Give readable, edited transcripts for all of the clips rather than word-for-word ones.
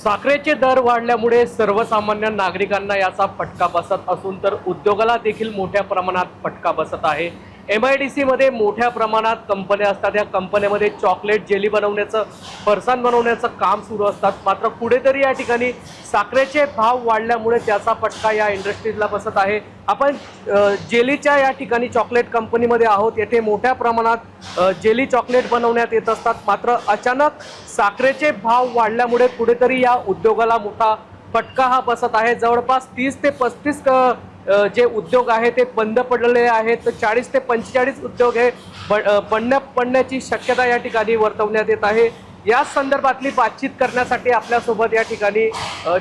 साखरेचे दर वाढल्यामुळे सर्वसामान्य नागरिकांना याचा फटका बसत असून तर उद्योगाला देखील मोठ्या प्रमाणात फटका बसत आहे। MIDC मध्ये मोठ्या प्रमाणात कंपन्या असतात। या कंपन्यांमध्ये चॉकलेट जेली बनवण्याचं फरसाण बनवण्याचं काम सुरू असतात। मात्र कुठेतरी या ठिकाणी साखरेचे भाव वाढल्यामुळे त्याचा फटका या इंडस्ट्रीजला बसत आहे। आपण जेलीच्या या ठिकाणी चॉकलेट कंपनीमध्ये आहोत। येथे मोठ्या प्रमाणात जेली चॉकलेट बनवण्यात येत असतात। मात्र अचानक साखरेचे भाव वाढल्यामुळे कुठेतरी या उद्योगाला मोठा फटका हा बसत आहे। जवळपास 30 ते 35 जे उद्योग आहे ते बंद पडलेले आहेत। 40 ते 45 उद्योग हे पडण्याची शक्यता या ठिकाणी वर्तवण्यात येत आहे। या संदर्भातली बातचीत करण्यासाठी आपल्यासोबत या ठिकाणी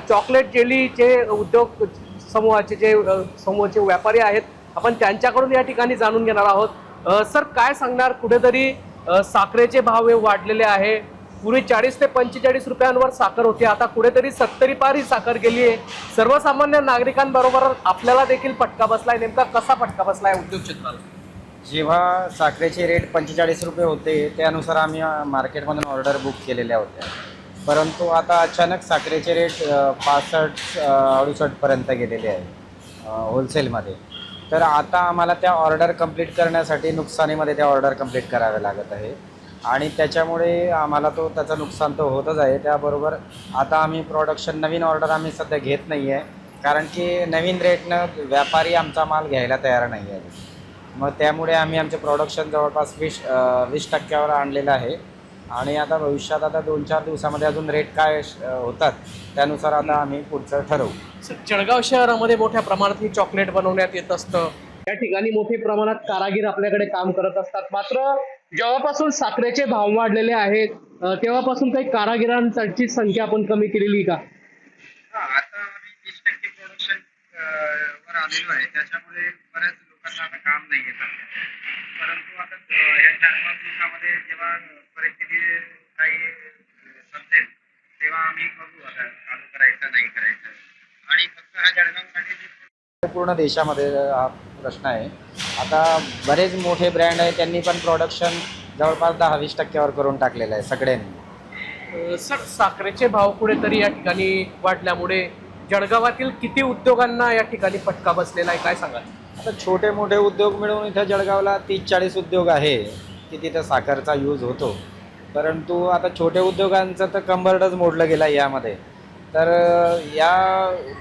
चॉकलेट जेलीचे उद्योग समूहाचे व्यापारी आहेत। आपण त्यांच्याकडून या ठिकाणी जाणून घेणार आहोत। सर, काय सांगणार? कुठेतरी साखरेचे भाव हे वाढलेले आहे। पूर्वी 40 ते 45 रुपयांवर साखर होती, आता कुठेतरी 70 पार ही साखर गेली आहे। सर्वसामान्य नागरिकांबरोबर आपल्याला देखील फटका बसलाय। नेमका कसा फटका बसलाय उद्योग क्षेत्राला? जेव्हा साखरेचे रेट 45 रुपये होते त्यानुसार आम्ही मार्केटमधून ऑर्डर बुक केलेल्या होत्या, परंतु आता अचानक साखरेचे रेट 65-68 पर्यंत गेलेले आहे होलसेलमध्ये। तर आता आम्हाला त्या ऑर्डर कंप्लीट करण्यासाठी नुकसानीमध्ये त्या ऑर्डर कंप्लीट कराव्या लागत आहे आणि त्याच्यामुळे आम्हाला त्याचं नुकसान तर होतच आहे। त्याबरोबर आता आम्ही प्रोडक्शन नवीन ऑर्डर आम्ही सध्या घेत नाही आहे, कारण की नवीन रेटनं व्यापारी आमचा माल घ्यायला तयार नाही आहे। मग त्यामुळे आम्ही आमचे प्रोडक्शन जवळपास 20% आणलेलं आहे आणि आता भविष्यात आता 2-4 दिवसामध्ये अजून रेट काय होतात त्यानुसार आता आम्ही पुढचं ठरवू। जळगाव शहरामध्ये मोठ्या प्रमाणात ही चॉकलेट बनवण्यात येत असतं। या ठिकाणी मोठ्या प्रमाणात कारागीर आपल्याकडे काम करत असतात। मात्र जेव्हापासून साखरेचे भाव वाढलेले आहेत तेव्हापासून काही कारागिरांची संख्या आपण कमी केलेली का? आता आम्ही 20% प्रोडक्शन वर आलेलो आहे, त्याच्यामुळे बऱ्याच लोकांना आता काम नाही येत आहे। परंतु आता या 4-5 दिवसामध्ये जेव्हा परिस्थिती काही समजेल तेव्हा आम्ही बघू आता चालू करायचं नाही करायचं। आणि फक्त हा जळगावसाठी पूर्ण देशामध्ये हा प्रश्न आहे। आता बरेच मोठे ब्रँड आहे, त्यांनी पण प्रोडक्शन जवळपास 10-20% करून टाकलेलं आहे सगळ्यांनी। सर, साखरेचे भाव कुठेतरी या ठिकाणी वाढल्यामुळे जळगावातील किती उद्योगांना या ठिकाणी फटका बसलेला आहे, काय सांगाल? आता छोटे मोठे उद्योग मिळून इथं जळगावला 30-40 उद्योग आहे की तिथं साखरचा यूज होतो, परंतु आता छोटे उद्योगांचं तर कंबरडच मोडलं गेलं यामध्ये। तर या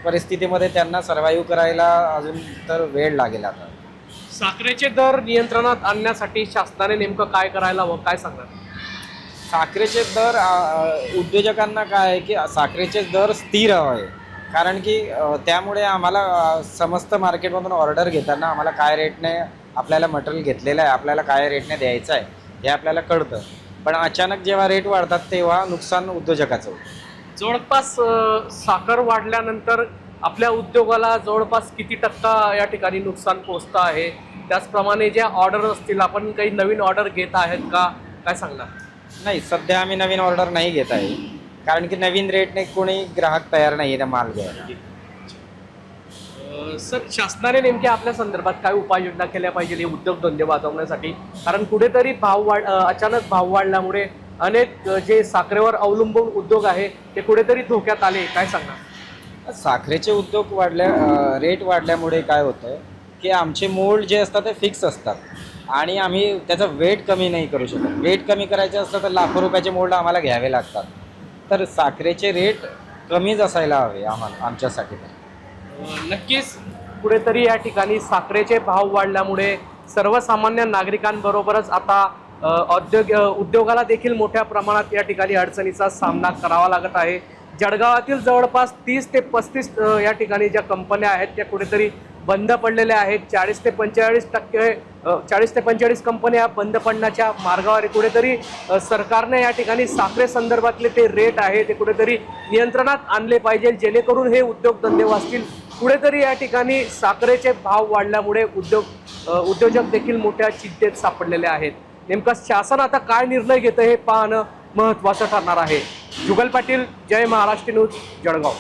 परिस्थितीमध्ये त्यांना सर्वाईव्ह करायला अजून तर वेळ लागेल। आता साखरेचे दर नियंत्रणात आणण्यासाठी शासनाने नेमकं काय करायला हवं, काय सांगणार? साखरेचे दर उद्योजकांना काय आहे की साखरेचे दर स्थिर हवे, कारण की त्यामुळे आम्हाला समस्त मार्केटमधून ऑर्डर घेताना आम्हाला काय रेटने आपल्याला मटेरियल घेतलेलं आहे, आपल्याला काय रेटने द्यायचं आहे हे आपल्याला कळतं। पण अचानक जेव्हा रेट वाढतात तेव्हा नुकसान उद्योजकाचं होतं। जवळपास साखर वाढल्यानंतर आपल्या उद्योगाला जवळपास किती टक्का या ठिकाणी नुकसान पोहोचतं आहे? त्याचप्रमाणे ज्या ऑर्डर असतील, आपण काही नवीन ऑर्डर घेत आहेत का, काय सांगणार? नाही, सध्या आम्ही नवीन ऑर्डर नाही घेत आहे, कारण की नवीन रेटने कोणी ग्राहक तयार नाही आहे माल घ्यायला। सर, शासनाने नेमक्या आपल्या संदर्भात काय उपाययोजना केल्या पाहिजे हे उद्योगधंदे वाचवण्यासाठी? कारण कुठेतरी अचानक भाव वाढल्यामुळे अनेक जे साखरेवर अवलंबून उद्योग आहे ते कुठेतरी धोक्यात आले, काय सांगणार? साखरेचे उद्योग रेट वाढल्यामुळे काय होतं की आमचे मोल्ड जे असतात ते फिक्स असतात आणि आम्ही त्याचं वेट कमी नाही करू शकत। वेट कमी करायचं असतं तर लाखो रुपयाचे मोल्ड आम्हाला घ्यावे लागतात। तर साखरेचे रेट कमीच असायला हवे आमच्यासाठी। नक्कीच कुठेतरी या ठिकाणी साखरेचे भाव वाढल्यामुळे सर्वसामान्य नागरिकांबरोबरच आता उद्योगाला देखील मोठ्या प्रमाणात या ठिकाणी अडचणीचा सामना करावा लागत आहे। जळगावातील जवळपास 30 ते 35 या ठिकाणी ज्या कंपन्या आहेत त्या कुठेतरी बंद पडलेल्या आहेत। 40 ते 45 कंपन्या बंद पडण्याच्या मार्गावर कुठेतरी सरकारने या ठिकाणी साखरे संदर्भातले ते रेट आहे ते कुठेतरी नियंत्रणात आणले पाहिजे, जेणेकरून हे उद्योगधंदे वाचतील। कुठेतरी या ठिकाणी साखरेचे भाव वाढल्यामुळे उद्योजक देखील मोठ्या चिंतेत सापडलेले आहेत। नेमका शासन आता काय निर्णय घेतं हे पाहणं महत्त्वाचं ठरणार आहे। जुगल पाटील, जय महाराष्ट्र न्यूज, जळगाव।